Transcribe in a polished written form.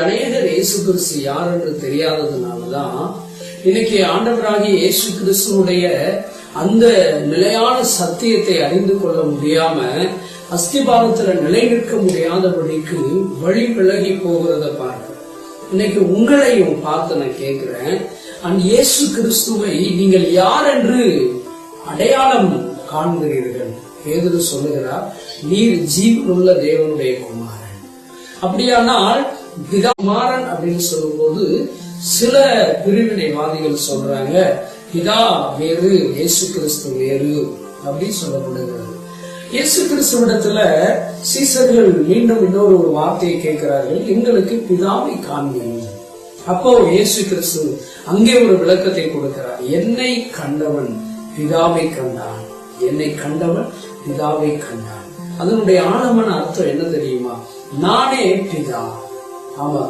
அநேகர் இயேசு கிறிஸ்து யார் என்று தெரியாததுனாலதான் இன்னைக்கு ஆண்டவராகிய இயேசு கிறிஸ்துடைய அந்த நிலையான சத்தியத்தை அறிந்து கொள்ள முடியாம அஸ்திபாரத்துல நிலை நிற்க முடியாதபடிக்கு வழி விலகி போகிறத பார்க்க இன்னைக்கு உங்களையும் பார்த்து நான் கேட்கிறேன், இயேசு கிறிஸ்துவை நீங்கள் யார் என்று அடையாளம் காண்கிறீர்கள்? பேதுரு சொல்லுகிறார், நீர் ஜீவனுள்ள தேவனுடைய குமாரன். அப்படியானால் பிதாகுமாரன் அப்படின்னு சொல்லும் போது சில பிரிவினைவாதிகள் சொல்றாங்க, பிதா வேறு இயேசு கிறிஸ்து வேறு அப்படின்னு சொல்லப்படுகிறது. இயேசு கிறிஸ்துவிடத்துல சீசர்கள் மீண்டும் இன்னொரு வார்த்தையை கேட்கிறார்கள், எங்களுக்கு பிதாவை காண்பீங்க. அப்போ இயேசு கிறிஸ்து அங்கே ஒரு விளக்கத்தை கொடுக்கிறார், என்னை கண்டவன் பிதாவை கண்டான், என்னை கண்டவன் பிதாவை கண்டான். அதனுடைய ஆழமான அர்த்தம் என்ன தெரியுமா? நானே பிதா. ஆமா,